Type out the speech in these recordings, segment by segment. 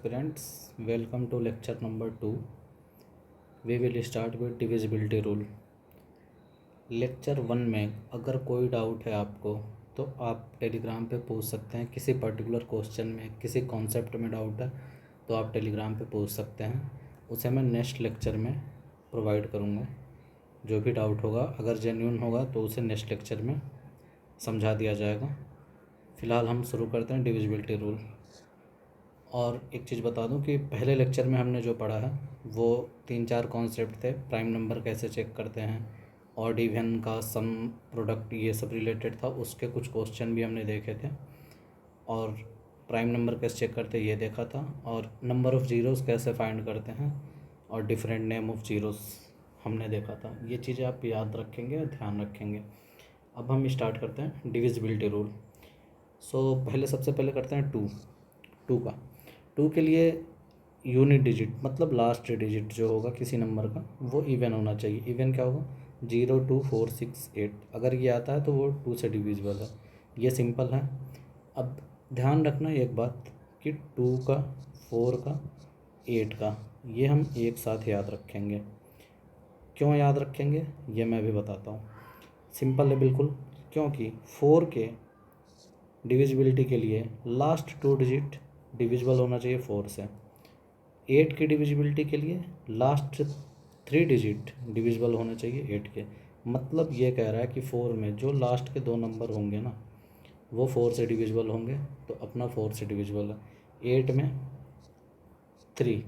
aspirants, welcome to lecture number 2. We will start with divisibility rule. Lecture 1 में अगर कोई doubt है आपको तो आप टेलीग्राम पे पूछ सकते हैं। किसी पर्टिकुलर क्वेश्चन में, किसी कॉन्सेप्ट में डाउट है तो आप टेलीग्राम पे पूछ सकते हैं, उसे मैं नेक्स्ट लेक्चर में प्रोवाइड करूँगा। जो भी डाउट होगा अगर जेन्युइन होगा तो उसे नेक्स्ट लेक्चर में समझा दिया जाएगा। फ़िलहाल हम शुरू करते हैं डिविजिबिलिटी रूल। और एक चीज़ बता दूं कि पहले लेक्चर में हमने जो पढ़ा है वो 3-4 कॉन्सेप्ट थे। प्राइम नंबर कैसे चेक करते हैं, ऑड इवन का सम, प्रोडक्ट, ये सब रिलेटेड था। उसके कुछ क्वेश्चन भी हमने देखे थे और प्राइम नंबर कैसे चेक करते हैं ये देखा था, और नंबर ऑफ़ ज़ीरोज़ कैसे फाइंड करते हैं और डिफरेंट नेम ऑफ़ ज़ीरोज़ हमने देखा था। ये चीज़ें आप याद रखेंगे और ध्यान रखेंगे। अब हम स्टार्ट करते हैं डिविजिबिलिटी रूल। पहले सबसे पहले करते हैं टू का। टू के लिए यूनिट डिजिट मतलब लास्ट डिजिट जो होगा किसी नंबर का वो इवन होना चाहिए। इवन क्या होगा? 0, 2, 4, 6, 8। अगर ये आता है तो वो 2 से डिविजिबल है। ये सिंपल है। अब ध्यान रखना एक बात कि 2 का, 4 का, 8 का ये हम एक साथ याद रखेंगे। क्यों याद रखेंगे ये मैं भी बताता हूँ। सिंपल है बिल्कुल, क्योंकि 4 के डिविजिबिलिटी के लिए लास्ट 2 डिजिट डिविजिबल होना चाहिए 4 से। 8 की डिविजिबिलिटी के लिए लास्ट 3 डिजिट डिविजिबल होना चाहिए 8 के। मतलब ये कह रहा है कि 4 में जो लास्ट के 2 नंबर होंगे ना वो 4 से डिविजिबल होंगे, तो अपना 4 से डिविजिबल है। 8 में 3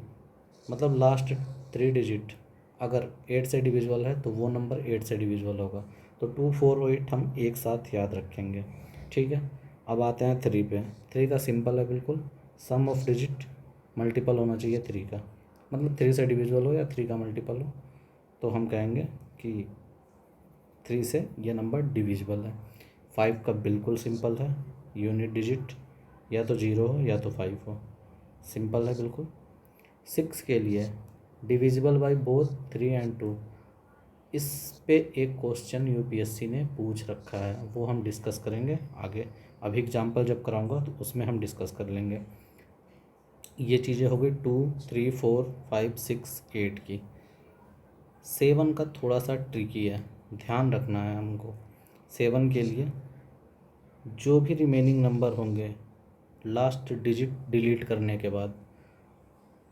मतलब लास्ट 3 डिजिट अगर 8 से डिविजिबल है तो वो नंबर 8 से डिविजिबल होगा। तो 2, 4 और 8 हम एक साथ याद रखेंगे, ठीक है। अब आते हैं 3 पे। 3 का सिंपल है बिल्कुल, सम ऑफ डिजिट मल्टीपल होना चाहिए 3 का। मतलब 3 से डिविजिबल हो या 3 का मल्टीपल हो तो हम कहेंगे कि 3 से ये नंबर डिविजिबल है। 5 का बिल्कुल सिंपल है, यूनिट डिजिट या तो 0 हो या तो 5 हो, सिंपल है बिल्कुल। 6 के लिए डिविजिबल बाय बोथ 3 एंड 2। इस पे एक क्वेश्चन यूपीएससी ने पूछ रखा है, वो हम डिस्कस करेंगे आगे। अभी एग्जाम्पल जब कराऊंगा तो उसमें हम डिस्कस कर लेंगे। ये चीज़ें हो गई 2, 3, 4, 5, 6, 8 की। 7 का थोड़ा सा ट्रिकी है, ध्यान रखना है हमको। 7 के लिए जो भी रिमेनिंग नंबर होंगे लास्ट डिजिट डिलीट करने के बाद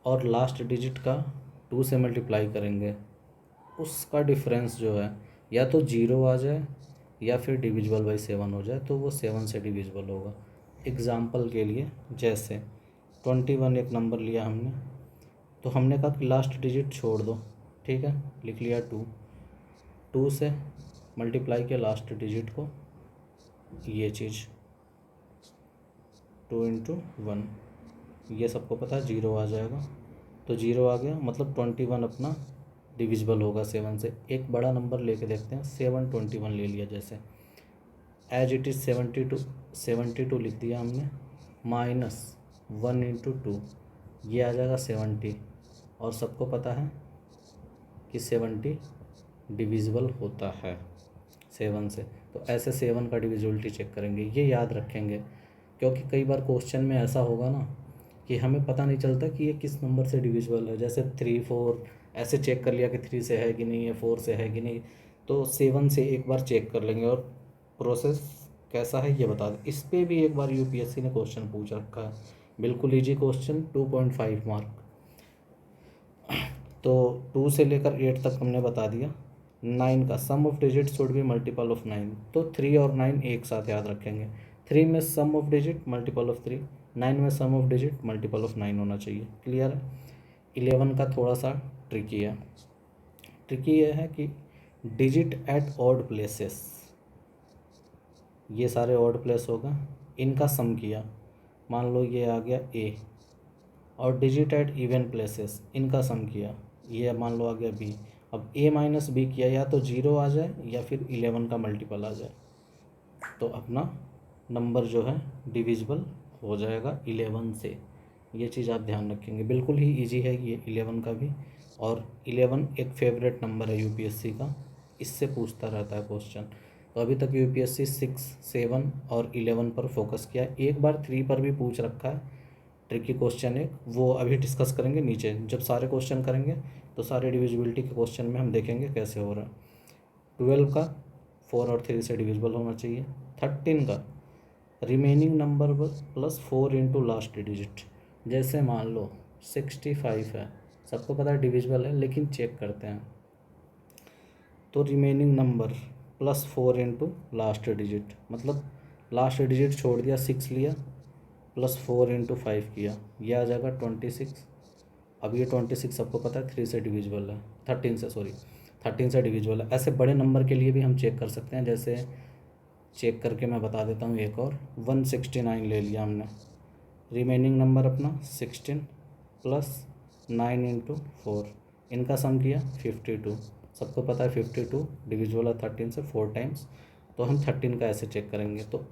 और लास्ट डिजिट का 2 से मल्टीप्लाई करेंगे, उसका डिफरेंस जो है या तो 0 आ जाए या फिर डिविजिबल बाई 7 हो जाए, तो वो 7 से डिविजिबल होगा। एग्ज़ाम्पल के लिए जैसे 21 एक नंबर लिया हमने, तो हमने कहा कि लास्ट डिजिट छोड़ दो, ठीक है, लिख लिया 2 से मल्टीप्लाई किया लास्ट डिजिट को, ये चीज़ 2 × 1, ये सबको पता है 0 आ जाएगा, तो 0 आ गया मतलब 21 अपना डिविजिबल होगा 7 से। एक बड़ा नंबर लेके देखते हैं, 721 ले लिया जैसे, एज इट इज़ 72 लिख दिया हमने, -1 × 2 ये आ जाएगा 70। और सबको पता है कि 70 डिविजिबल होता है 7 से। तो ऐसे 7 का डिविजिबिलिटी चेक करेंगे, ये याद रखेंगे, क्योंकि कई बार क्वेश्चन में ऐसा होगा ना कि हमें पता नहीं चलता कि ये किस नंबर से डिविजिबल है। जैसे 3, 4 ऐसे चेक कर लिया कि 3 से है कि नहीं है, 4 से है कि नहीं, तो 7 से एक बार चेक कर लेंगे। और प्रोसेस कैसा है ये बता दें। इस पे भी एक बार यूपीएससी ने क्वेश्चन पूछ रखा है, बिल्कुल इजी क्वेश्चन, 2.5 मार्क। तो 2 से लेकर 8 तक हमने बता दिया। 9 का sum of digit should be multiple of 9, तो 3 और 9 एक साथ याद रखेंगे। 3 में सम ऑफ डिजिट मल्टीपल ऑफ 3, 9 में सम ऑफ डिजिट मल्टीपल ऑफ 9 होना चाहिए। क्लियर है। 11 का थोड़ा सा ट्रिकी है। ट्रिकी ये है कि डिजिट एट ऑड प्लेसेस, ये सारे ऑड प्लेस होगा, इनका सम किया, मान लो ये आ गया A, और डिजिट एट इवन प्लेसेस इनका सम किया, ये मान लो आ गया B। अब A - B किया, या तो 0 आ जाए या फिर 11 का मल्टीपल आ जाए, तो अपना नंबर जो है डिविजिबल हो जाएगा 11 से। ये चीज़ आप ध्यान रखेंगे, बिल्कुल ही इजी है ये 11 का भी। और 11 एक फेवरेट नंबर है यूपीएससी का, इससे पूछता रहता है क्वेश्चन। तो अभी तक यूपीएससी 6, 7 और 11 पर फोकस किया, एक बार 3 पर भी पूछ रखा है, ट्रिकी क्वेश्चन है, वो अभी डिस्कस करेंगे नीचे। जब सारे क्वेश्चन करेंगे तो सारे डिविजिबिलिटी के क्वेश्चन में हम देखेंगे कैसे हो रहा है। 12 का 4 और 3 से डिविजिबल होना चाहिए। 13 का remaining number plus 4 into last digit. जैसे मान लो 65 है, सबको पता है डिविजिबल है, लेकिन चेक करते हैं। तो remaining number plus 4 into last digit, मतलब लास्ट डिजिट छोड़ दिया, 6 लिया, प्लस 4 इंटू 5 किया, यह आ जाएगा 26। अब ये 26 सबको पता है 3 से डिविजिबल है, 13 से डिविजिबल है। ऐसे बड़े नंबर के लिए भी हम चेक कर सकते हैं। जैसे चेक करके मैं बता देता हूँ एक और, 169 ले लिया हमने, रिमेनिंग नंबर अपना 16 प्लस 9 इंटू 4, इनका सम किया 52। सबको पता है 52 डिविजिबल है 13 से 4 टाइम्स, तो हम 13 का ऐसे चेक करेंगे। तो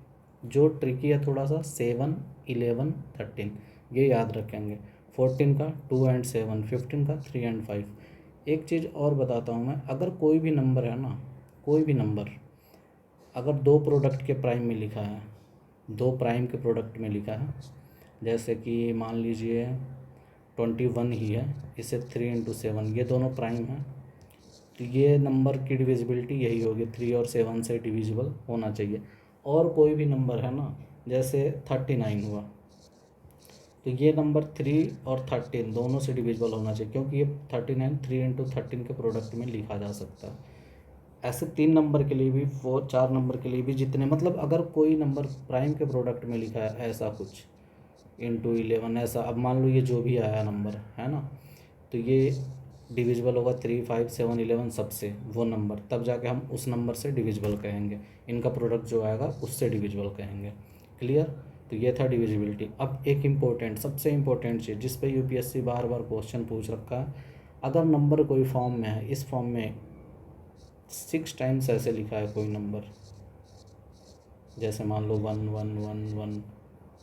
जो ट्रिकी है थोड़ा सा, 7, 11, 13 ये याद रखेंगे। 14 का 2 एंड 7, 15 का 3 एंड 5। एक चीज़ और बताता हूँ मैं, अगर कोई भी नंबर है ना, कोई भी नंबर अगर दो प्रोडक्ट के प्राइम में लिखा है, दो प्राइम के प्रोडक्ट में लिखा है, जैसे कि मान लीजिए 21 ही है, इसे 3 इंटू 7, ये दोनों प्राइम हैं, तो ये नंबर की डिविजिबिलिटी यही होगी, 3 और 7 से डिविजिबल होना चाहिए। और कोई भी नंबर है ना, जैसे 39 हुआ, तो ये नंबर 3 और 13 दोनों से डिविजिबल होना चाहिए, क्योंकि ये 39 3 इंटू 13 के प्रोडक्ट में लिखा जा सकता है। ऐसे 3 नंबर के लिए भी, वो 4 नंबर के लिए भी, जितने मतलब अगर कोई नंबर प्राइम के प्रोडक्ट में लिखा है ऐसा कुछ, इंटू 11 ऐसा, अब मान लो ये जो भी आया नंबर है ना, तो ये डिविजिबल होगा 3, 5, 7, 11 सबसे, वो नंबर, तब जाके हम उस नंबर से डिविजिबल कहेंगे, इनका प्रोडक्ट जो आएगा उससे डिविजिबल कहेंगे। क्लियर? तो ये था डिविजिबिलिटी। अब एक इम्पोर्टेंट, सबसे इम्पोर्टेंट चीज़ जिस पे यूपीएससी बार बार क्वेश्चन पूछ रखा है, अगर नंबर कोई फॉर्म में है, इस फॉर्म में 6 टाइम्स ऐसे लिखा है कोई नंबर, जैसे मान लो 1, 1, 1, 1,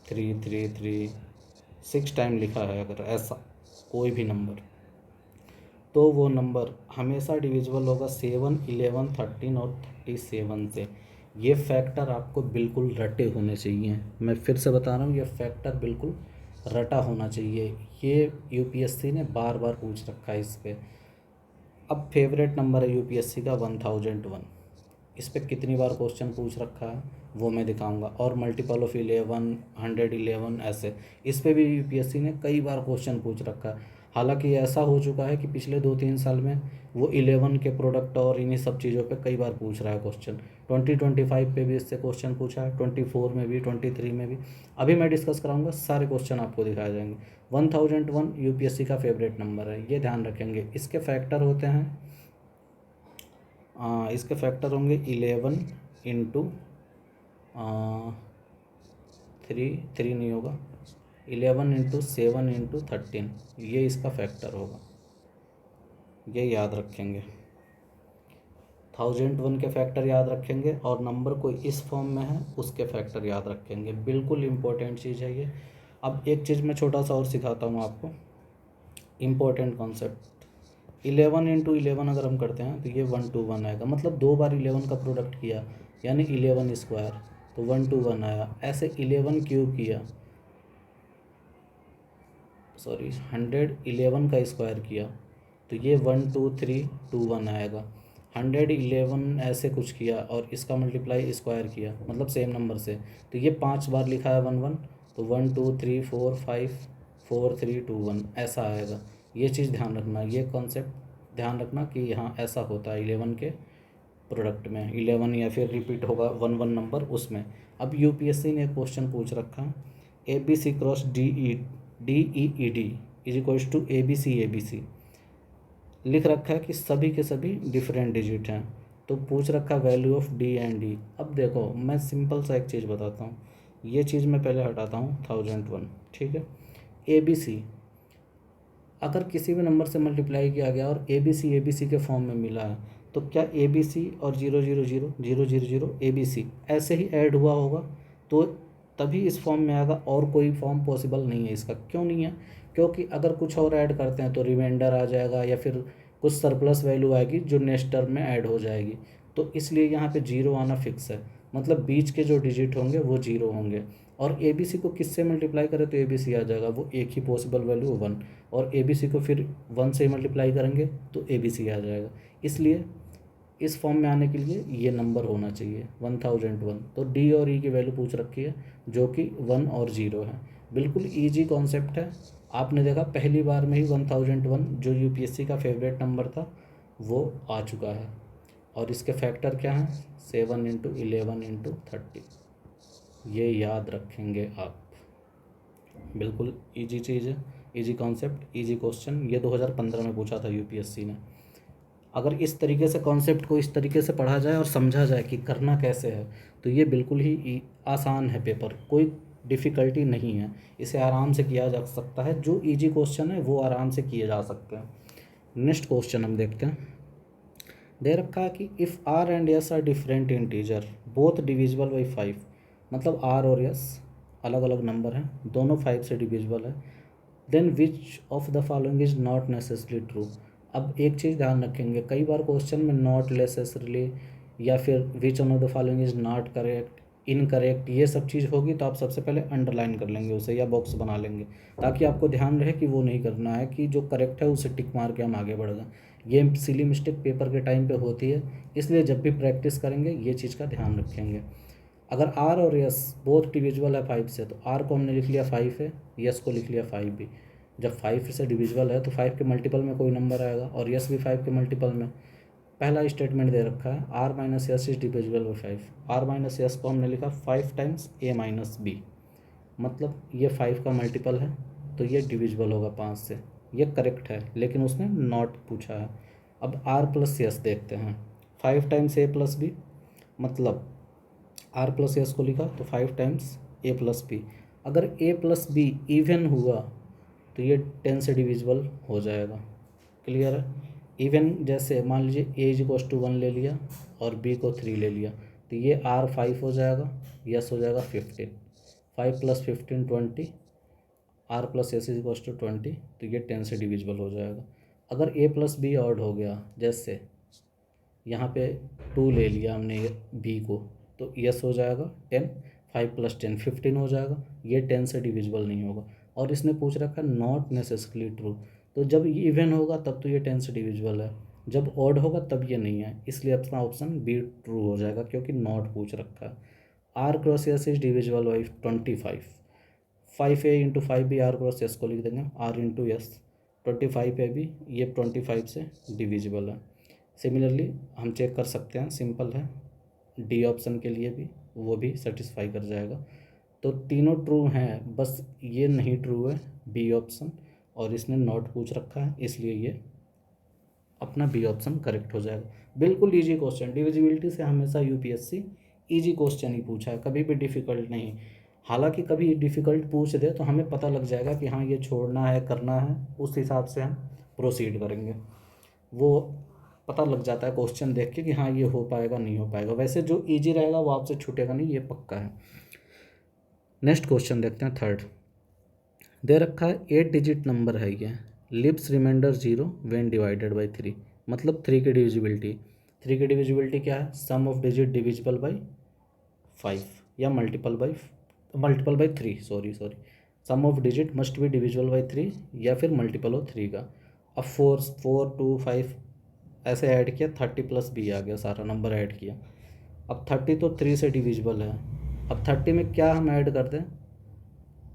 3, 3, 3, 6 टाइम लिखा है अगर ऐसा कोई भी नंबर, तो वो नंबर हमेशा डिविजिबल होगा 7, 11, 13 और 37 से। ये फैक्टर आपको बिल्कुल रटे होने चाहिए। मैं फिर से बता रहा हूँ, ये फैक्टर बिल्कुल रटा होना चाहिए। ये यूपीएससी ने बार बार पूछ रखा है इस पर। अब फेवरेट नंबर है यूपीएससी का 1001। इस पर कितनी बार क्वेश्चन पूछ रखा है वो मैं दिखाऊंगा, और मल्टीपल ऑफ 11, 111 ऐसे, इस पे भी यूपीएससी ने कई बार क्वेश्चन पूछ रखा है। हालांकि ऐसा हो चुका है कि पिछले 2-3 साल में वो 11 के प्रोडक्ट और इन्हीं सब चीज़ों पे कई बार पूछ रहा है क्वेश्चन। 2025 पे भी इससे क्वेश्चन पूछा है, 24 में भी, 23 में भी। अभी मैं डिस्कस कराऊंगा, सारे क्वेश्चन आपको दिखाए जाएंगे। 1001 यूपीएससी का फेवरेट नंबर है, ये ध्यान रखेंगे। इसके फैक्टर होते हैं, इसके फैक्टर होंगे 11 इंटू 3 नहीं होगा, 11 इंटू 7 इंटू 13, ये इसका फैक्टर होगा, ये याद रखेंगे। 1001 के फैक्टर याद रखेंगे, और नंबर कोई इस फॉर्म में है उसके फैक्टर याद रखेंगे। बिल्कुल इम्पोर्टेंट चीज़ है ये। अब एक चीज़ मैं छोटा सा और सिखाता हूँ आपको, इम्पोर्टेंट कॉन्सेप्ट। 11 इंटू 11 अगर हम करते हैं तो ये 121 आएगा, मतलब 2 बार 11 का प्रोडक्ट किया, यानी 11 स्क्वायर, तो 121 आया। ऐसे 11 क्यूब किया, सॉरी 111 का स्क्वायर किया, तो ये 12321 आएगा। 111 ऐसे कुछ किया और इसका मल्टीप्लाई स्क्वायर किया, मतलब सेम नंबर से, तो ये 5 बार लिखा है 1 1, तो 1 2 3 4 5 4 3 2 1 ऐसा आएगा। ये चीज़ ध्यान रखना, ये कॉन्सेप्ट ध्यान रखना कि यहाँ ऐसा होता है 11 के प्रोडक्ट में, 11 या फिर रिपीट होगा 1 1 नंबर उसमें। अब यूपीएससी ने एक क्वेश्चन पूछ रखा, A B C cross D E E D is equals to A B C, लिख रखा है कि सभी के सभी डिफरेंट डिजिट हैं, तो पूछ रखा value of D and D. अब देखो मैं सिंपल सा एक चीज़ बताता हूँ, ये चीज़ मैं पहले हटाता हूँ 1001, ठीक है। ए बी सी अगर किसी भी नंबर से मल्टीप्लाई किया गया और ए बी सी के फॉर्म में मिला है, तो क्या ए बी सी और 0 0 0 0 0 0 ए बी सी ऐसे ही ऐड हुआ होगा, तो तभी इस फॉर्म में आएगा, और कोई फॉर्म पॉसिबल नहीं है इसका। क्यों नहीं है? क्योंकि अगर कुछ और ऐड करते हैं तो रिमाइंडर आ जाएगा, या फिर कुछ सरप्लस वैल्यू आएगी जो नेक्स्ट टर्म में ऐड हो जाएगी, तो इसलिए यहाँ पे जीरो आना फिक्स है, मतलब बीच के जो डिजिट होंगे वो जीरो होंगे। और ए बी सी को किससे मल्टीप्लाई करें तो ए बी सी आ जाएगा, वो एक ही पॉसिबल वैल्यू 1, और ए बी सी को फिर 1 से मल्टीप्लाई करेंगे तो ए बी सी आ जाएगा। इसलिए इस फॉर्म में आने के लिए ये नंबर होना चाहिए 1001। तो डी और ई की वैल्यू पूछ रखी है जो कि 1 और 0 है। बिल्कुल ईजी कॉन्सेप्ट है। आपने देखा पहली बार में ही 1001 जो यूपीएससी का फेवरेट नंबर था वो आ चुका है। और इसके फैक्टर क्या हैं, 7 इंटू 11 इंटू 30, ये याद रखेंगे आप। बिल्कुल इजी चीज़ है, इजी कॉन्सेप्ट, इजी क्वेश्चन। ये 2015 में पूछा था यूपीएससी ने। अगर इस तरीके से कॉन्सेप्ट को इस तरीके से पढ़ा जाए और समझा जाए कि करना कैसे है तो ये बिल्कुल ही आसान है पेपर, कोई डिफ़िकल्टी नहीं है। इसे आराम से किया जा सकता है, जो इजी क्वेश्चन है वो आराम से किए जा सकते हैं। नेक्स्ट क्वेश्चन हम देखते हैं। दे रखा है कि if r and s are different integer both divisible by 5, मतलब आर और एस अलग अलग नंबर हैं, दोनों 5 से डिविजिबल है, then which of the following is not necessary true. अब एक चीज़ ध्यान रखेंगे, कई बार क्वेश्चन में नॉट नेसेसरली या फिर which on of the following is not correct, incorrect, ये सब चीज़ होगी तो आप सबसे पहले अंडरलाइन कर लेंगे उसे या बॉक्स बना लेंगे, ताकि आपको ध्यान रहे कि वो नहीं करना है कि जो करेक्ट है उसे टिक मार के हम आगे बढ़ गए। ये सिली मिस्टेक पेपर के टाइम पे होती है, इसलिए जब भी प्रैक्टिस करेंगे ये चीज़ का ध्यान रखेंगे। अगर आर और यस बोथ डिविजिबल है 5 से, तो आर को हमने लिख लिया 5 है, यस को लिख लिया 5 भी। जब 5 से डिविजिबल है तो 5 के मल्टीपल में कोई नंबर आएगा, और यस भी 5 के मल्टीपल में। पहला स्टेटमेंट दे रखा है r minus s is divisible by 5। R minus s को हमने लिखा 5 टाइम्स ए माइनस बी, मतलब ये 5 का मल्टीपल है तो ये डिविजिबल होगा 5 से। ये करेक्ट है, लेकिन उसने नॉट पूछा है। अब आर प्लस यस देखते हैं, 5 टाइम्स ए प्लस बी, मतलब आर प्लस एस को लिखा तो 5 टाइम्स ए प्लस बी। अगर ए प्लस बी इवन हुआ तो ये 10 से डिविजिबल हो जाएगा। क्लियर है? इवन जैसे मान लीजिए ए इज इक्वल टू 1 ले लिया और बी को 3 ले लिया, तो ये आर 5 हो जाएगा, यस हो जाएगा 15, 5 plus 15 20, r plus s is equal to 20, तो ये 10 से डिविजिबल हो जाएगा। अगर ए प्लस बी ऑड हो गया, जैसे यहाँ पे 2 ले लिया हमने बी को, तो यस हो जाएगा 10, 5 प्लस 10 15 हो जाएगा, ये 10 से डिविजिबल नहीं होगा। और इसने पूछ रखा नॉट नेसेसरली ट्रू, तो जब ये इवन होगा तब तो ये 10 से डिविजिबल है, जब ऑड होगा तब ये नहीं है, इसलिए अपना ऑप्शन बी ट्रू हो जाएगा, क्योंकि नॉट पूछ रखा है। R cross s is divisible by 25, 5 a into 5 भी आर क्रॉस एस को लिख देंगे, आर इंटू एस, 25 ए भी ये 25 से डिविजिबल है। सिमिलरली हम चेक कर सकते हैं, सिंपल है, डी ऑप्शन के लिए भी वो भी सेटिस्फाई कर जाएगा। तो तीनों ट्रू हैं, बस ये नहीं ट्रू है बी ऑप्शन, और इसने नॉट पूछ रखा है, इसलिए ये अपना बी ऑप्शन करेक्ट हो जाएगा। बिल्कुल इजी क्वेश्चन, डिविजिबिलिटी से हमेशा यूपीएससी इजी क्वेश्चन ही पूछा है, कभी भी डिफ़िकल्ट नहीं। हालांकि कभी डिफ़िकल्ट पूछ दे तो हमें पता लग जाएगा कि हाँ ये छोड़ना है करना है, उस हिसाब से हम प्रोसीड करेंगे। वो पता लग जाता है क्वेश्चन देख के कि हाँ ये हो पाएगा नहीं हो पाएगा। वैसे जो इजी रहेगा वो आपसे छूटेगा नहीं, ये पक्का है। नेक्स्ट क्वेश्चन देखते हैं, थर्ड। दे रखा है 8 डिजिट नंबर है ये, leaves remainder 0 when divided by 3, मतलब 3 की डिविजिबिलिटी। 3 की डिविजिबिलिटी क्या है, sum of digit divisible by 5 या multiple by 3, sorry sum of digit must be divisible by 3 या फिर मल्टीपल ऑफ 3 का। अब 4 2 5 ऐसे ऐड किया, 30 प्लस बी आ गया, सारा नंबर ऐड किया। अब 30 तो 3 से डिविजिबल है, अब 30 में क्या हम ऐड कर दें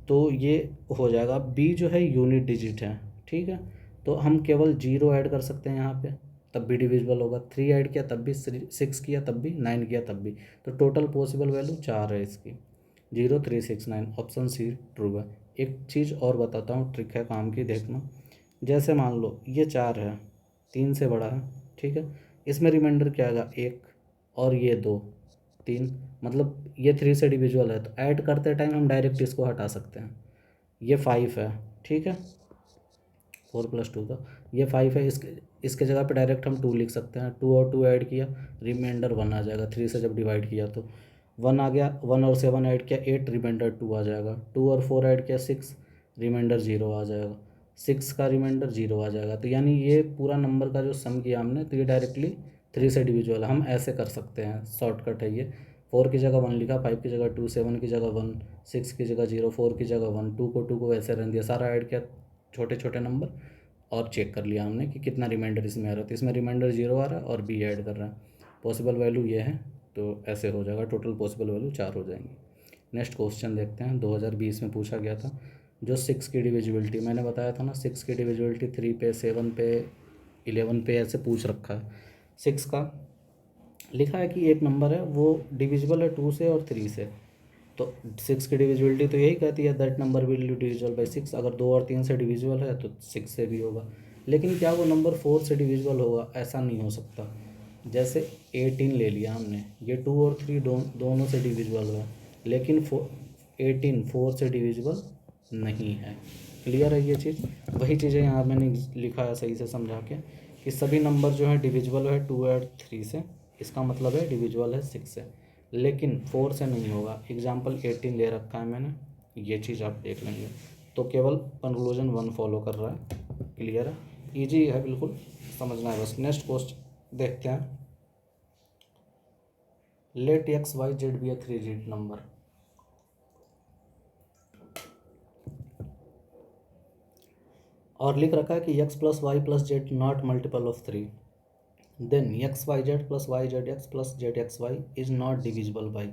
तो ये हो जाएगा, बी जो है यूनिट डिजिट है, ठीक है, तो हम केवल 0 ऐड कर सकते हैं यहाँ पे, तब भी डिविजिबल होगा। 3 ऐड किया तब भी, 6 किया तब भी, 9 किया तब भी, तो टोटल पॉसिबल वैल्यू 4 है इसकी, 0 3 6 9, ऑप्शन सी ट्रू है। एक चीज़ और बताता हूँ, ट्रिक है काम की, देखना। जैसे मान लो ये 4 है, 3 से बड़ा है, ठीक है, इसमें रिमाइंडर क्या आएगा 1, और ये 2 3, मतलब ये 3 से डिविजुअल है, तो ऐड करते टाइम हम डायरेक्ट इसको हटा सकते हैं। ये 5 है, ठीक है, 4 प्लस 2 था, ये 5 है, इसके जगह पे डायरेक्ट हम 2 लिख सकते हैं। 2 और 2 ऐड किया, रिमाइंडर 1 आ जाएगा, 3 से जब डिवाइड किया तो 1 आ गया, 1 और 7 ऐड किया 8, रिमाइंडर 2 आ जाएगा, 2 और 4 ऐड किया 6, रिमाइंडर 0 आ जाएगा, 6 का रिमाइंडर 0 आ जाएगा। तो यानी ये पूरा नंबर का जो सम किया हमने, तो ये डायरेक्टली 3 से डिविजुअल है, हम ऐसे कर सकते हैं, शॉर्टकट है ये। 4 की जगह 1 लिखा, 5 की जगह 2, 7 की जगह 1, 6 की जगह 0, 4 की जगह 1, 2 को वैसे रहने दिया, सारा ऐड किया छोटे छोटे नंबर और चेक कर लिया हमने कि कितना रिमाइंडर इसमें आ रहा है। तो इसमें रिमाइंडर 0 आ रहा है और बी ऐड कर रहा है, पॉसिबल वैल्यू ये है, तो ऐसे हो जाएगा, टोटल पॉसिबल वैल्यू 4 हो जाएंगी। नेक्स्ट क्वेश्चन देखते हैं, 2020 में पूछा गया था, जो 6 की डिविजिबिलिटी, मैंने बताया था ना 6 की डिविजिबिलिटी 3 पे, 7 पे, 11 पे ऐसे पूछ रखा है। 6 का लिखा है कि एक नंबर है वो डिविजिबल है 2 से और 3 से, तो 6 की डिविजिबिलिटी तो यही कहती है that number will be divisible by 6, अगर 2 और 3 से डिविजिबल है तो 6 से भी होगा। लेकिन क्या वो नंबर 4 से डिविजिबल होगा? ऐसा नहीं हो सकता। जैसे 18 ले लिया हमने, ये 2 और 3 दोनों से डिविजिबल है, लेकिन 18 4 से डिविजिबल नहीं है। क्लियर है ये चीज़? वही चीज़ें यहाँ मैंने लिखा है सही से समझा के कि सभी नंबर जो है डिविजिबल है 2 और 3 से, इसका मतलब है डिविजिबल है 6 से, लेकिन 4 से नहीं होगा। एग्जाम्पल 18 ले रखा है मैंने, ये चीज़ आप देख लेंगे, तो केवल कंक्लूजन 1 फॉलो कर रहा है। क्लियर है? ईजी है, बिल्कुल समझना है बस। नेक्स्ट क्वेश्चन देखते हैं, let X Y Z be a 3 digit number. और लिख रखा है कि X plus Y plus Z not multiple of 3, then X Y Z plus Y Z X plus Z X Y is not divisible by.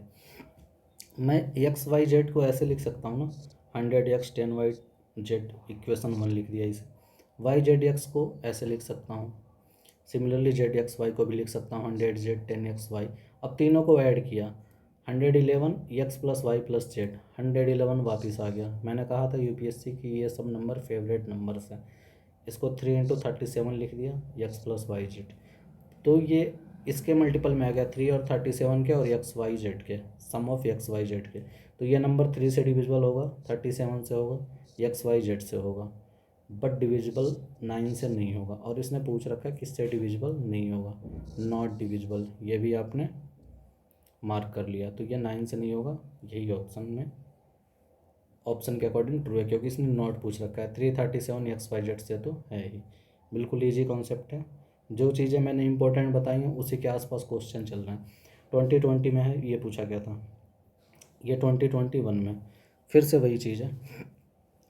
मैं X Y Z को ऐसे लिख सकता हूँ ना, 100x 10y जेड, इक्वेशन 1 लिख दिया इसे। वाई जेड एक्स को ऐसे लिख सकता हूँ, सिमिलरली जेड एक्स वाई को भी लिख सकता हूँ 100z 10xy। अब तीनों को ऐड किया, 111 x plus Y plus z, 111 वापस आ गया। मैंने कहा था यूपीएससी की ये सब नंबर फेवरेट नंबर्स हैं। इसको 3 इंटू 37 लिख दिया, एक्स प्लस वाई जेड, तो ये इसके मल्टीपल में आ गया 3 और 37 के और एक्स वाई जेड के, सम ऑफ एक्स वाई जेड के। तो ये नंबर 3 से डिविजिबल होगा, 37 से होगा, एक्स वाई जेड से होगा, बट डिविजिबल 9 से नहीं होगा। और इसने पूछ रखा है किससे डिविजिबल नहीं होगा, नॉट डिविजिबल, ये भी आपने मार्क कर लिया। तो ये 9 से नहीं होगा, यही ऑप्शन में, ऑप्शन के अकॉर्डिंग ट्रू है, क्योंकि इसने नॉट पूछ रखा है। 337 एक्स वाई जेड से तो है ही, बिल्कुल ईजी कॉन्सेप्ट है। जो चीज़ें मैंने इंपॉर्टेंट बताई हैं उसी के आसपास क्वेश्चन चल रहे हैं। 2020 में है, ये पूछा गया था, ये 2021 में फिर से वही चीज़ है।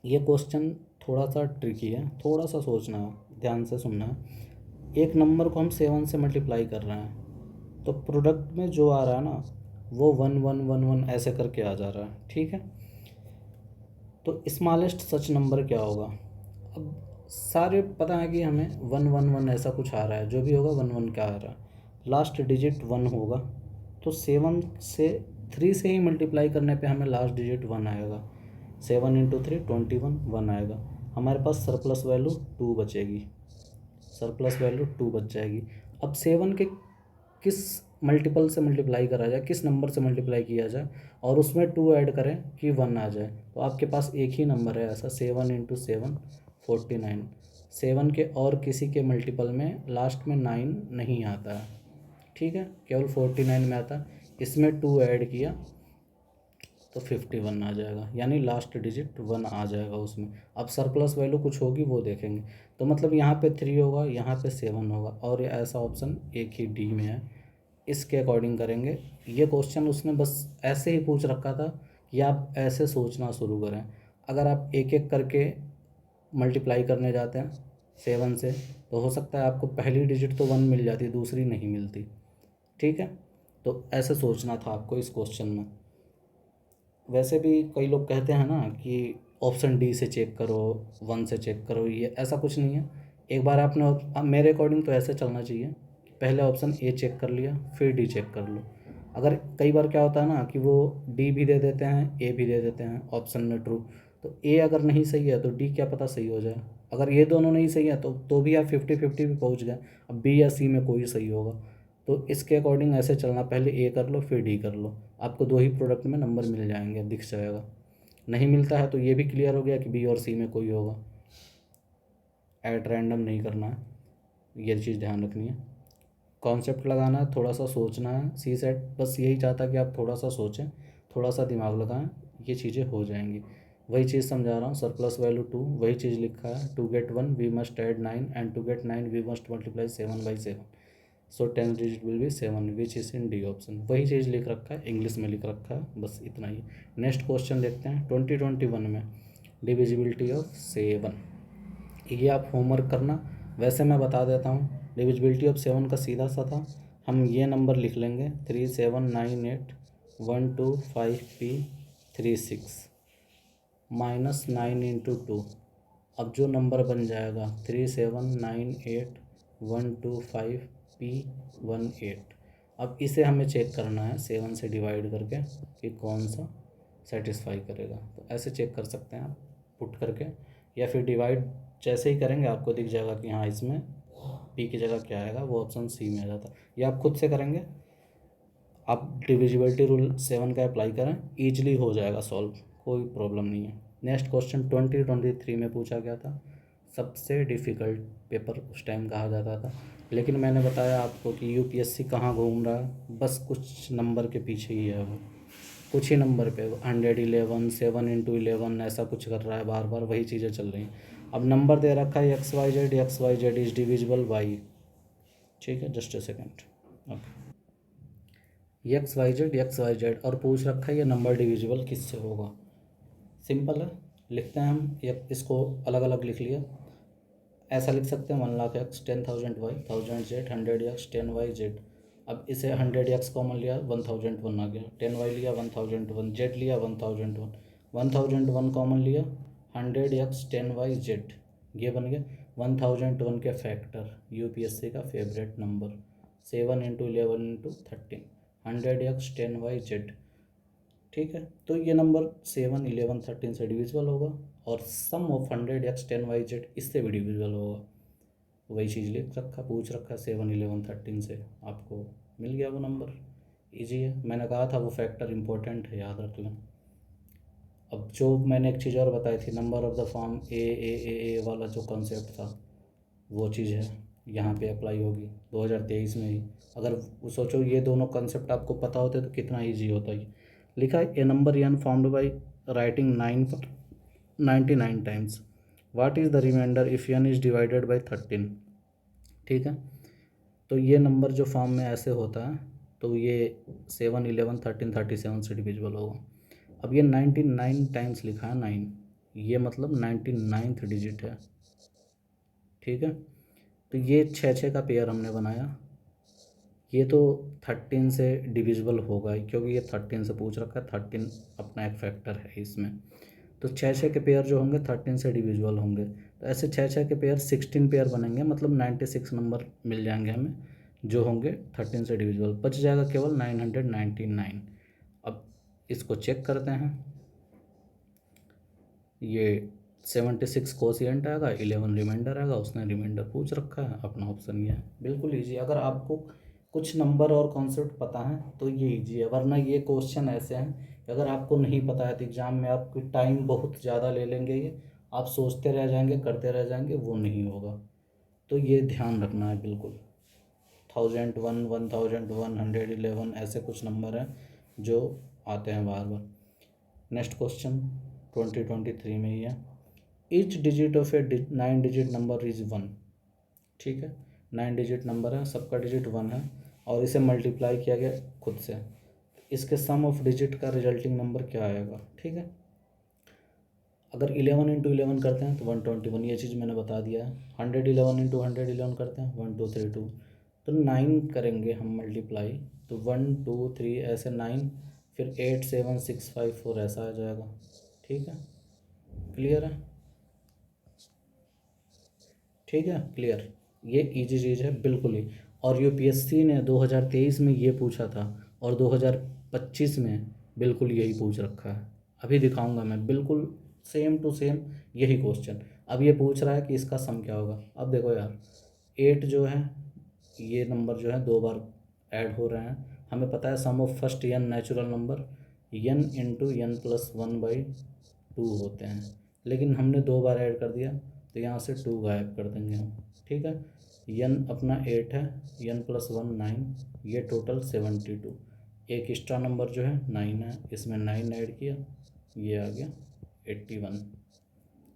ये क्वेश्चन थोड़ा सा ट्रिकी है, थोड़ा सा सोचना है, ध्यान से सुनना है। एक नंबर को हम 7 से मल्टीप्लाई कर रहे हैं, तो प्रोडक्ट में जो आ रहा है ना वो 1111 ऐसे करके आ जा रहा है, ठीक है। तो स्मॉलेस्ट सच नंबर क्या होगा? अब सारे पता है कि हमें 111 ऐसा कुछ आ रहा है, जो भी होगा 11 क्या आ रहा है, लास्ट डिजिट 1 होगा, तो 7 से 3 से ही मल्टीप्लाई करने पे हमें लास्ट डिजिट 1 आएगा। 7 इंटू 3 21, 1 आएगा। हमारे पास सरप्लस वैल्यू 2 बचेगी, सरप्लस वैल्यू 2 बच जाएगी। अब 7 के किस मल्टीपल से मल्टीप्लाई करा जाए, किस नंबर से मल्टीप्लाई किया जाए और उसमें 2 ऐड करें कि 1 आ जाए, तो आपके पास एक ही नंबर है ऐसा, 7 इंटू 7 49। 7 के और किसी के मल्टीपल में लास्ट में 9 नहीं आता है, ठीक है, केवल 49 में आता है। इसमें 2 ऐड किया तो 51 आ जाएगा, यानी लास्ट डिजिट 1 आ जाएगा उसमें। अब सरप्लस वैल्यू कुछ होगी वो देखेंगे, तो मतलब यहाँ पे 3 होगा, यहाँ पे 7 होगा, और ये ऐसा ऑप्शन एक ही डी में है, इसके अकॉर्डिंग करेंगे। ये क्वेश्चन उसने बस ऐसे ही पूछ रखा था कि आप ऐसे सोचना शुरू करें। अगर आप एक एक करके मल्टीप्लाई करने जाते हैं 7 से, तो हो सकता है आपको पहली डिजिट तो 1 मिल जाती, दूसरी नहीं मिलती, ठीक है। तो ऐसे सोचना था आपको इस क्वेश्चन में। वैसे भी कई लोग कहते हैं ना कि ऑप्शन डी से चेक करो, 1 से चेक करो, ये ऐसा कुछ नहीं है। एक बार आपने अब मेरे अकॉर्डिंग तो ऐसे चलना चाहिए, पहले ऑप्शन ए चेक कर लिया फिर डी चेक कर लो। अगर कई बार क्या होता है ना कि वो डी भी दे देते हैं ए भी दे देते हैं ऑप्शन में ट्रू, तो ए अगर नहीं सही है तो डी क्या पता सही हो जाए। अगर ये दोनों नहीं सही है तो भी आप 50-50 भी पहुंच गए, अब बी या सी में कोई सही होगा। तो इसके अकॉर्डिंग ऐसे चलना, पहले ए कर लो फिर डी कर लो, आपको 2 ही प्रोडक्ट में नंबर मिल जाएंगे, दिख जाएगा। नहीं मिलता है तो ये भी क्लियर हो गया कि बी और सी में कोई होगा। एट रैंडम नहीं करना है, ये चीज़ ध्यान रखनी है। कॉन्सेप्ट लगाना है, थोड़ा सा सोचना है। सी सेट बस यही चाहता कि आप थोड़ा सा सोचें, थोड़ा सा दिमाग लगाएं, ये चीज़ें हो जाएंगी। वही चीज़ समझा रहा हूँ, सरप्लस वैल्यू 2 वही चीज़ लिखा है, to get 1 we must add 9 and to get 9 we must multiply 7 by 7। So 10th digit will be 7 which is in D option. वही चीज़ लिख रखा है, इंग्लिश में लिख रखा है, बस इतना ही। नेक्स्ट क्वेश्चन देखते हैं 2021 में डिविजिबिलिटी ऑफ 7। ये आप होमवर्क करना। वैसे मैं बता देता हूँ, डिविजिबिलिटी ऑफ 7 का सीधा सा था, हम ये नंबर लिख लेंगे 3798125336 -9 × 2। अब जो नंबर बन जाएगा 3798125318। अब इसे हमें चेक करना है 7 से डिवाइड करके कि कौन सा सेटिस्फाई करेगा। तो ऐसे चेक कर सकते हैं आप पुट करके, या फिर डिवाइड जैसे ही करेंगे आपको दिख जाएगा कि हाँ इसमें पी की जगह क्या आएगा, वो ऑप्शन सी में आ जाता है। या आप खुद से करेंगे, आप डिविजिबिलिटी रूल 7 का अप्लाई करें, ईजिली हो जाएगा सॉल्व, कोई प्रॉब्लम नहीं है। नेक्स्ट क्वेश्चन 2023 में पूछा गया था, सबसे डिफ़िकल्ट पेपर उस टाइम कहा जाता था। लेकिन मैंने बताया आपको कि यूपीएससी कहाँ घूम रहा है, बस कुछ नंबर के पीछे ही है वो, कुछ ही नंबर पे 111 7 × 11 ऐसा कुछ कर रहा है, बार बार वही चीज़ें चल रही हैं। अब नंबर दे रखा है XYZ इज़ डिविजिबल बाई, ठीक है, just a second, okay, XYZ और पूछ रखा है ये नंबर डिविजिबल किससे होगा। सिंपल है, लिखते हैं हम, इसको अलग अलग लिख लिया। ऐसा लिख सकते हैं 1,00,000 x 10,000 y 1000 z 100 x 10 y z। अब इसे 100 x कॉमन लिया 1001 आ गया, 10 y लिया 1001, z लिया 1001, 1001 कॉमन लिया 100 x 10 y z, ये बन गया 1001 के फैक्टर, यूपीएससी का favourite number 7 × 11 × 13 100 x 10 y z, ठीक है। तो ये नंबर 7 11 13 से डिविजिबल होगा, और सम ऑफ 100 x 10 y z इससे भी डिविजिबल होगा। वही चीज़ लिख रखा, पूछ रखा 7 11 13 से, आपको मिल गया वो नंबर, इजी है। मैंने कहा था वो फैक्टर इंपॉर्टेंट है, याद रख लें। अब जो मैंने एक चीज़ और बताई थी, नंबर ऑफ द फॉर्म ए वाला जो कॉन्सेप्ट था, वो चीज़ है यहाँ पे अप्लाई होगी 2023 में ही। अगर सोचो ये दोनों कॉन्सेप्ट आपको पता होते तो कितना ईजी होता है। लिखा है a number n formed by writing 9 पर 99 times, what is the remainder if n is divided by 13, ठीक है। तो ये नंबर जो फॉर्म में ऐसे होता है, तो ये 7 11 13 37 से डिविजिबल होगा। अब ये 99 टाइम्स लिखा है 9, ये मतलब 99th डिजिट है, ठीक है। तो ये 6 का पेयर हमने बनाया, ये तो 13 से डिविजिबल होगा ही, क्योंकि ये 13 से पूछ रखा है, 13 अपना एक फैक्टर है इसमें। तो 6 के पेयर जो होंगे 13 से डिविजिबल होंगे, तो ऐसे 6 के पेयर 16 पेयर बनेंगे, मतलब 96 नंबर मिल जाएंगे हमें जो होंगे 13 से डिविजिबल। बच जाएगा केवल 999। अब इसको चेक करते हैं, ये 76 कोशिएंट आएगा, 11 रिमाइंडर आएगा, उसने रिमाइंडर पूछ रखा है, अपना ऑप्शन ये है, बिल्कुल ईजी। अगर आपको कुछ नंबर और कॉन्सेप्ट पता है तो ये ईजी है, वरना ये क्वेश्चन ऐसे हैं कि अगर आपको नहीं पता है तो एग्ज़ाम में आपकी टाइम बहुत ज़्यादा ले लेंगे, ये आप सोचते रह जाएंगे, करते रह जाएंगे, वो नहीं होगा। तो ये ध्यान रखना है बिल्कुल। 1001 1001 111 ऐसे कुछ नंबर हैं जो आते हैं बार बार। नेक्स्ट क्वेश्चन 2023 में ही है, each digit of A 9 digit number is 1, ठीक है। 9 डिजिट नंबर है, सबका डिजिट 1 है, और इसे मल्टीप्लाई किया गया खुद से, इसके सम ऑफ डिजिट का रिजल्टिंग नंबर क्या आएगा, ठीक है। अगर 11 × 11 करते हैं तो 121, ये चीज़ मैंने बता दिया है। 111 × 111 करते हैं 1 2 3 2, तो 9 करेंगे हम मल्टीप्लाई, तो 1 2 3 ऐसे 9, फिर 8 7 6 5 4 ऐसा आ जाएगा, ठीक है। क्लियर है, ठीक है, क्लियर। ये इजी चीज़ है बिल्कुल ही। और यूपीएससी ने 2023 में ये पूछा था, और 2025 में बिल्कुल यही पूछ रखा है। अभी दिखाऊंगा मैं, बिल्कुल सेम टू सेम यही क्वेश्चन। अब ये पूछ रहा है कि इसका सम क्या होगा। अब देखो यार, 8 जो है, ये नंबर जो है 2 बार ऐड हो रहे हैं, हमें पता है sum of first n natural number n × n+1/2 होते हैं, लेकिन हमने 2 बार ऐड कर दिया, तो यहाँ से 2 गायब कर देंगे हम, ठीक है। n अपना 8 है, n+1 9, ये टोटल 72, एक एक्स्ट्रा नंबर जो है 9 है, इसमें 9 ऐड किया, ये आ गया 81,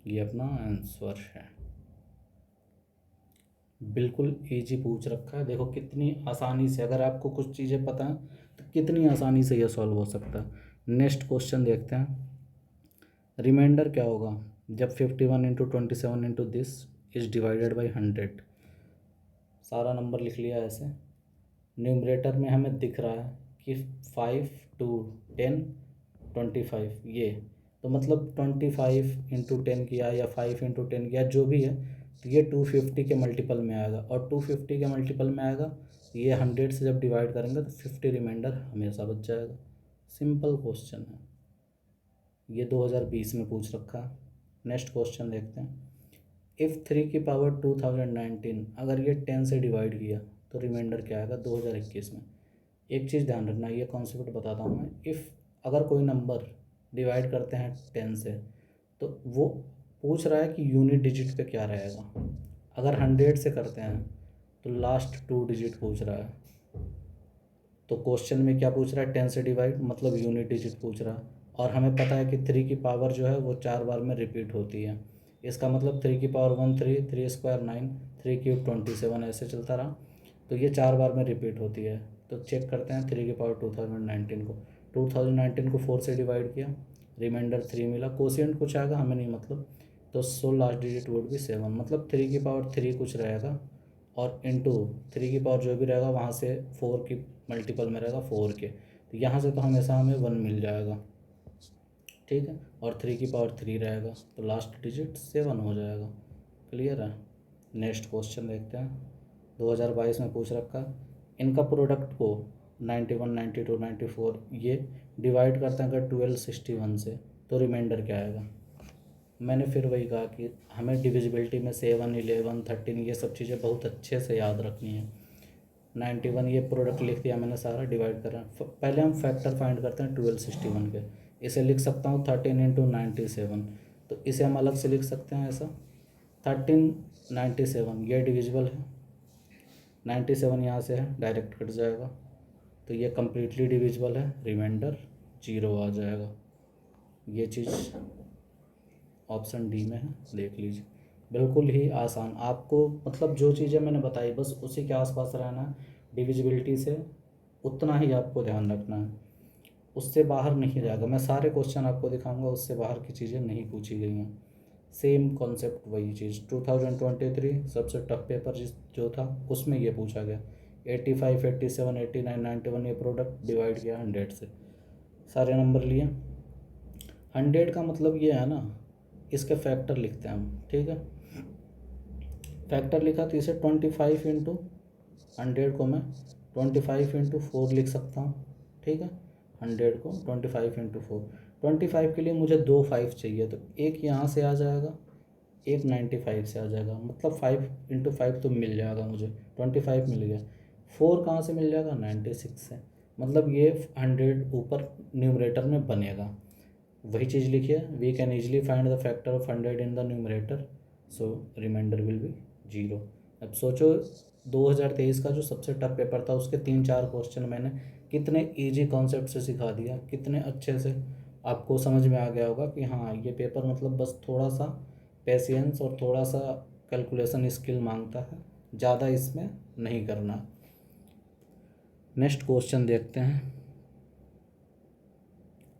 ये अपना आंसर है। बिल्कुल इजी पूछ रखा है। देखो कितनी आसानी से, अगर आपको कुछ चीज़ें पता हैं तो कितनी आसानी से यह सॉल्व हो सकता है। नेक्स्ट क्वेश्चन देखते हैं। रिमाइंडर क्या होगा जब 51 into 27 into this is divided by 100। सारा नंबर लिख लिया ऐसे। न्यूमरेटर में हमें दिख रहा है कि 5 2 10 25 ये, तो मतलब 25 इंटू 10 किया या 5 इंटू 10 किया जो भी है, तो ये 250 के मल्टीपल में आएगा। और 250 के मल्टीपल में आएगा, ये 100 से जब डिवाइड करेंगे तो 50 रिमाइंडर हमेशा बच जाएगा। सिंपल क्वेश्चन है, ये 2020 में पूछ रखा है। नेक्स्ट क्वेश्चन देखते हैं। इफ़ 3 की पावर 2019 अगर ये 10 से डिवाइड किया तो रिमाइंडर क्या आएगा 2021 में। एक चीज़ ध्यान रखना, ये कॉन्सेप्ट बताता हूँ मैं। इफ़ अगर कोई नंबर डिवाइड करते हैं 10 से, तो वो पूछ रहा है कि यूनिट डिजिट पे क्या रहेगा। अगर 100 से करते हैं तो लास्ट 2 डिजिट पूछ रहा है। तो क्वेश्चन में क्या पूछ रहा है, 10 से डिवाइड, मतलब यूनिट डिजिट पूछ रहा है। और हमें पता है कि 3 की पावर जो है वो 4 बार में रिपीट होती है। इसका मतलब 3 की पावर 1 3, 3 स्क्वायर 9, 3 क्यूब 27, ऐसे चलता रहा। तो ये 4 बार में रिपीट होती है। तो चेक करते हैं 3 की पावर 2019 को। 2019 को 4 से डिवाइड किया, रिमाइंडर 3 मिला। कोशिएंट कुछ आएगा हमें नहीं मतलब, तो सो लास्ट डिजिट वुड भी 7, मतलब 3 की पावर 3 कुछ रहेगा। और इंटू 3 की पावर जो भी रहेगा वहाँ से 4 की मल्टीपल में रहेगा 4 के, तो यहाँ से तो हमेशा हमें 1 मिल जाएगा। ठीक है, और 3 की पावर 3 रहेगा तो लास्ट डिजिट 7 हो जाएगा। क्लियर है। नेक्स्ट क्वेश्चन देखते हैं। 2022 में पूछ रखा है। इनका प्रोडक्ट को 91 92 94 ये डिवाइड करते हैं अगर 1261 से, तो रिमाइंडर क्या आएगा। मैंने फिर वही कहा कि हमें डिविजिबिलिटी में 7 11 13 ये सब चीज़ें बहुत अच्छे से याद रखनी है। 91 ये प्रोडक्ट लिख दिया मैंने, सारा डिवाइड कर रहा है। पहले हम फैक्टर फाइंड करते हैं 1261 के। इसे लिख सकता हूँ 13 इंटू 97, तो इसे हम अलग से लिख सकते हैं ऐसा। 1397 ये डिविजिबल है, 97 यहाँ से है डायरेक्ट कट जाएगा, तो ये कम्प्लीटली डिविजिबल है, रिमाइंडर 0 आ जाएगा। ये चीज़ ऑप्शन डी में है, देख लीजिए। बिल्कुल ही आसान, आपको मतलब जो चीज़ें मैंने बताई बस उसी के आसपास रहना है। डिविजिबिलिटी से उतना ही आपको ध्यान रखना है, उससे बाहर नहीं जाएगा। मैं सारे क्वेश्चन आपको दिखाऊंगा, उससे बाहर की चीज़ें नहीं पूछी गई हैं। सेम कॉन्सेप्ट वही चीज़। 2023 सबसे टफ पेपर जो था उसमें ये पूछा गया। 85 87 89 91 ये प्रोडक्ट डिवाइड किया 100 से, सारे नंबर लिए। 100 का मतलब ये है ना, इसके फैक्टर लिखते हैं हम। ठीक है, फैक्टर लिखा तो इसे 25 इंटू 100 को मैं 25 इंटू 4 लिख सकता हूँ। ठीक है, 100 को 25 इंटू 4। 25 के लिए मुझे 2 5 चाहिए, तो एक यहाँ से आ जाएगा, एक 95 से आ जाएगा, मतलब 5 इंटू 5 तो मिल जाएगा मुझे, 25 मिल गया। 4 कहाँ से मिल जाएगा, 96 से, मतलब ये 100 ऊपर न्यूमरेटर में बनेगा। वही चीज़ लिखिए, we can easily find the factor of 100 in the numerator, so remainder will be 0। अब सोचो 2023 का जो सबसे टफ पेपर था उसके 3-4 क्वेश्चन मैंने कितने इजी कॉन्सेप्ट से सिखा दिया, कितने अच्छे से आपको समझ में आ गया होगा कि हाँ ये पेपर मतलब बस थोड़ा सा पेशेंस और थोड़ा सा कैलकुलेशन स्किल मांगता है, ज़्यादा इसमें नहीं करना। नेक्स्ट क्वेश्चन देखते हैं।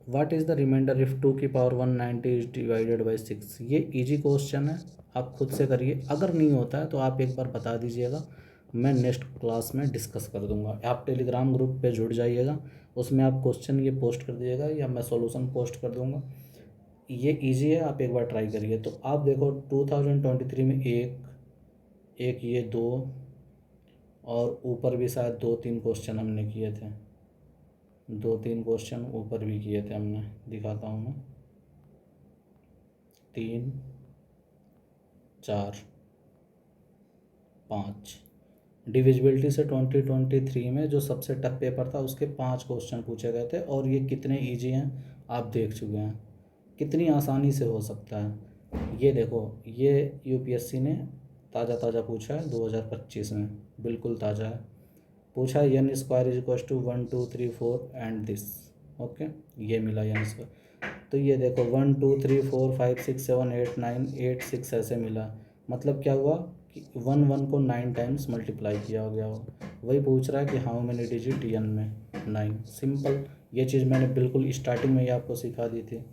What is the remainder if 2 की पावर 190 इज डिवाइडेड बाई 6। ये इजी क्वेश्चन है, आप खुद से करिए। अगर नहीं होता है तो आप एक बार बता दीजिएगा, मैं नेक्स्ट क्लास में डिस्कस कर दूंगा। आप टेलीग्राम ग्रुप पे जुड़ जाइएगा, उसमें आप क्वेश्चन ये पोस्ट कर दीजिएगा या मैं सॉल्यूशन पोस्ट कर दूंगा। ये इजी है, आप एक बार ट्राई करिए। तो आप देखो 2023 में एक ये 2 और ऊपर भी शायद 2-3 क्वेश्चन हमने किए थे, 2-3 क्वेश्चन ऊपर भी किए थे हमने, दिखाता हूँ मैं। 3 4 5 डिविजिबिलिटी से 2023 में जो सबसे टफ पेपर था उसके 5 क्वेश्चन पूछे गए थे, और ये कितने इजी हैं आप देख चुके हैं, कितनी आसानी से हो सकता है। ये देखो, ये यूपीएससी ने ताज़ा ताज़ा पूछा है 2025 में, बिल्कुल ताज़ा है। पूछा है n square is equal to 1 2 3 4 and this. Okay, ये मिला एन स्क्वायर। तो ये देखो 1 2 3 4 5 6 7 8 9 8 6 ऐसे मिला। मतलब क्या हुआ कि 1 को 9 टाइम्स मल्टीप्लाई किया गया हो। वही पूछ रहा है कि हाउ मेनी डिजिट n में 9। सिंपल, ये चीज़ मैंने बिल्कुल स्टार्टिंग में ही आपको सिखा दी थी।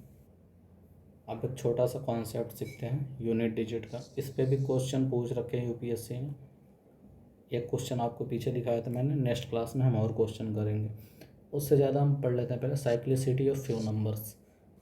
अब एक छोटा सा कॉन्सेप्ट सीखते हैं यूनिट डिजिट का। इस पे भी क्वेश्चन पूछ रखे हैं यूपीएससी ने। एक क्वेश्चन आपको पीछे दिखाया था मैंने, नेक्स्ट क्लास में हम और क्वेश्चन करेंगे। उससे ज़्यादा हम पढ़ लेते हैं पहले साइक्लिसिटी ऑफ फ्यू नंबर्स।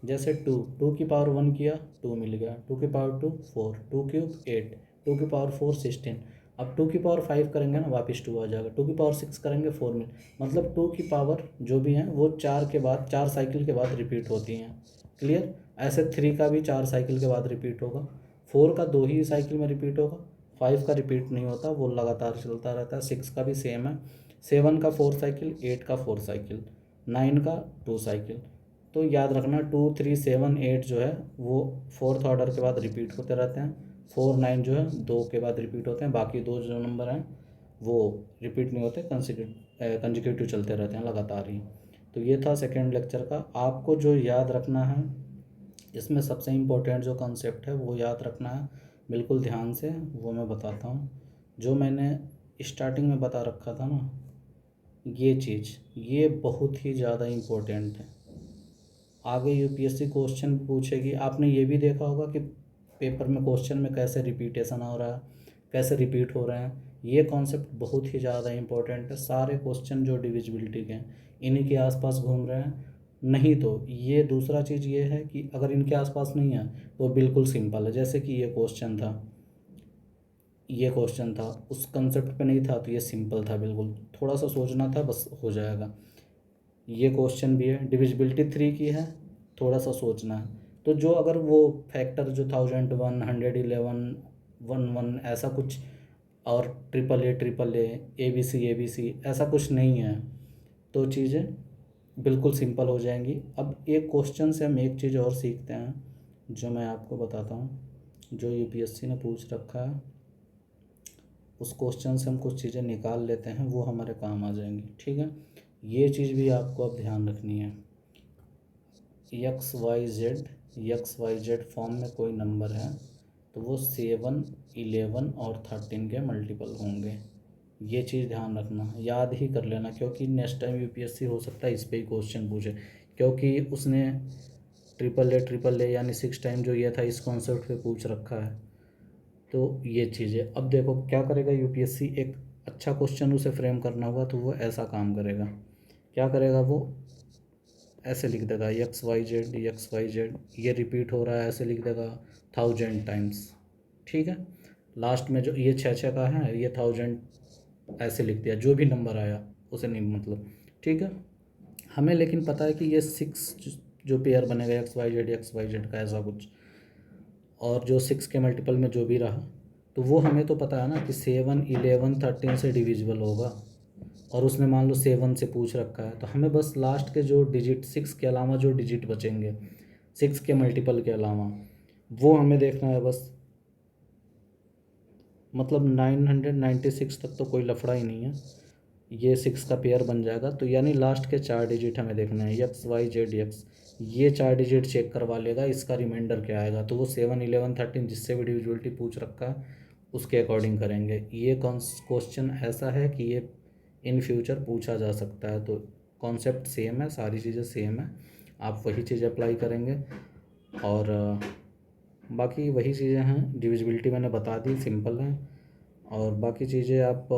जैसे 2 की पावर 1 किया 2 मिल गया, 2 की पावर 2 4, 2 क्यूब 8, 2 की पावर 4 16। अब 2 की पावर 5 करेंगे ना, वापस 2 आ जाएगा। 2 की पावर 6 करेंगे 4 मिल, मतलब 2 की पावर जो भी हैं वो 4 के बाद, 4 साइकिल के बाद रिपीट होती हैं। क्लियर। ऐसे 3 का भी 4 साइकिल के बाद रिपीट होगा, 4 का 2 ही साइकिल में रिपीट होगा, 5 का रिपीट नहीं होता, वो लगातार चलता रहता है। 6 का भी सेम है, 7 का 4 साइकिल, 8 का 4 साइकिल, 9 का 2 साइकिल। तो याद रखना 2 3 7 8 जो है वो फोर्थ ऑर्डर के बाद रिपीट होते रहते हैं। 4 9 जो है 2 के बाद रिपीट होते हैं। बाकी 2 जो नंबर हैं वो रिपीट नहीं होते, कंजिक्यूटिव चलते रहते हैं लगातार ही। तो ये था सेकेंड लेक्चर का। आपको जो याद रखना है, इसमें सबसे इम्पोर्टेंट जो कॉन्सेप्ट है वो याद रखना है बिल्कुल ध्यान से। वो मैं बताता हूँ, जो मैंने स्टार्टिंग में बता रखा था ना, ये चीज़ ये बहुत ही ज़्यादा इम्पोर्टेंट है। आगे यूपीएससी क्वेश्चन पूछेगी। आपने ये भी देखा होगा कि पेपर में क्वेश्चन में कैसे रिपीटेशन हो रहा है, कैसे रिपीट हो रहे हैं। ये कॉन्सेप्ट बहुत ही ज़्यादा इम्पोर्टेंट है। सारे क्वेश्चन जो डिविजिबिलिटी के हैं इन्हीं के आसपास घूम रहे हैं। नहीं तो ये दूसरा चीज़ ये है कि अगर इनके आसपास नहीं है तो बिल्कुल सिंपल है। जैसे कि ये क्वेश्चन था उस कंसेप्ट पे नहीं था तो ये सिंपल था बिल्कुल, थोड़ा सा सोचना था बस हो जाएगा। ये क्वेश्चन भी है, डिविजिबिलिटी 3 की है, थोड़ा सा सोचना है। तो जो अगर वो फैक्टर जो 1001 111 11 ऐसा कुछ, और ट्रिपल ए बी सी ऐसा कुछ नहीं है, तो चीज़ें बिल्कुल सिंपल हो जाएंगी। अब एक क्वेश्चन से हम एक चीज़ और सीखते हैं जो मैं आपको बताता हूँ, जो यूपीएससी ने पूछ रखा है उस क्वेश्चन से हम कुछ चीज़ें निकाल लेते हैं, वो हमारे काम आ जाएंगी। ठीक है, ये चीज़ भी आपको अब ध्यान रखनी है। एक्स वाई जेड फॉर्म में कोई नंबर है तो वो 7 11 और 13 के मल्टीपल होंगे। ये चीज़ ध्यान रखना, याद ही कर लेना, क्योंकि नेक्स्ट टाइम यूपीएससी हो सकता है इस पे ही क्वेश्चन पूछे, क्योंकि उसने ट्रिपल ए यानी 6 टाइम जो ये था इस कॉन्सेप्ट पे पूछ रखा है। तो ये चीज़ें अब देखो क्या करेगा यूपीएससी, एक अच्छा क्वेश्चन उसे फ्रेम करना होगा तो वो ऐसा काम करेगा। क्या करेगा, वो ऐसे लिख देगा एक्स वाई जेड, ये रिपीट हो रहा है ऐसे लिख देगा 1000 टाइम्स। ठीक है, लास्ट में जो ये 6 का है ये 1000 ऐसे लिख दिया, जो भी नंबर आया उसे नहीं मतलब। ठीक है, हमें लेकिन पता है कि ये 6 जो पेयर बनेगा एक्स वाई जेड का ऐसा कुछ, और जो 6 के मल्टीपल में जो भी रहा तो वो हमें तो पता है ना कि 7 11 13 से डिविजिबल होगा, और उसमें मान लो 7 से पूछ रखा है तो हमें बस लास्ट के जो डिजिट 6 के अलावा जो डिजिट बचेंगे 6 के मल्टीपल के अलावा वो हमें देखना है बस। मतलब 996 तक तो कोई लफड़ा ही नहीं है, ये 6 का पेयर बन जाएगा। तो यानी लास्ट के 4 डिजिट हमें देखना है, एक्स वाई जेड एक्स, ये 4 डिजिट चेक करवा लेगा, इसका रिमाइंडर क्या आएगा तो वो 7 11 13 जिससे भी डिविजिबिलिटी पूछ रखा है उसके अकॉर्डिंग करेंगे। ये क्वेश्चन ऐसा है कि ये इन फ्यूचर पूछा जा सकता है। तो कॉन्सेप्ट सेम है, सारी चीज़ें सेम है, आप वही चीज़ अप्लाई करेंगे। और बाकी वही चीज़ें हैं, डिविजिबिलिटी मैंने बता दी, सिंपल है। और बाकी चीज़ें आप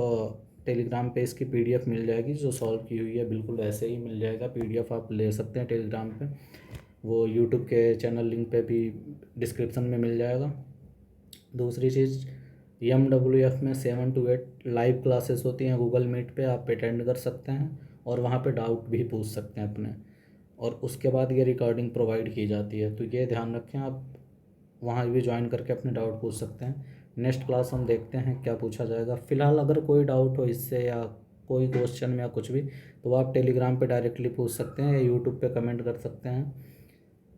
टेलीग्राम पे इसकी पीडीएफ मिल जाएगी जो सॉल्व की हुई है, बिल्कुल वैसे ही मिल जाएगा। पीडीएफ आप ले सकते हैं टेलीग्राम पे, वो यूट्यूब के चैनल लिंक पे भी डिस्क्रिप्शन में मिल जाएगा। दूसरी चीज़, EMWF में 7 to 8 लाइव क्लासेस होती हैं गूगल मीट पे, आप अटेंड कर सकते हैं और वहाँ पे डाउट भी पूछ सकते हैं अपने, और उसके बाद ये रिकॉर्डिंग प्रोवाइड की जाती है। तो ये ध्यान रखें, आप वहाँ भी ज्वाइन करके अपने डाउट पूछ सकते हैं। नेक्स्ट क्लास हम देखते हैं क्या पूछा जाएगा। फ़िलहाल अगर कोई डाउट हो इससे या कोई क्वेश्चन में या कुछ भी, तो आप टेलीग्राम पे डायरेक्टली पूछ सकते हैं या यूट्यूब पे कमेंट कर सकते हैं।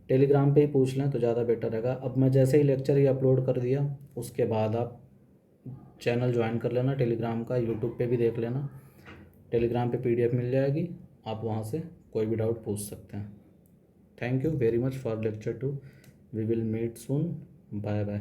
टेलीग्राम पे ही पूछ लें तो ज़्यादा बेटर रहेगा। अब मैं जैसे ही लेक्चर ही अपलोड कर दिया उसके बाद आप चैनल ज्वाइन कर लेना टेलीग्राम का, यूट्यूब पे भी देख लेना, टेलीग्राम पे पीडीएफ मिल जाएगी, आप वहाँ से कोई भी डाउट पूछ सकते हैं। Thank you very much for lecture 2, we will meet soon, bye bye.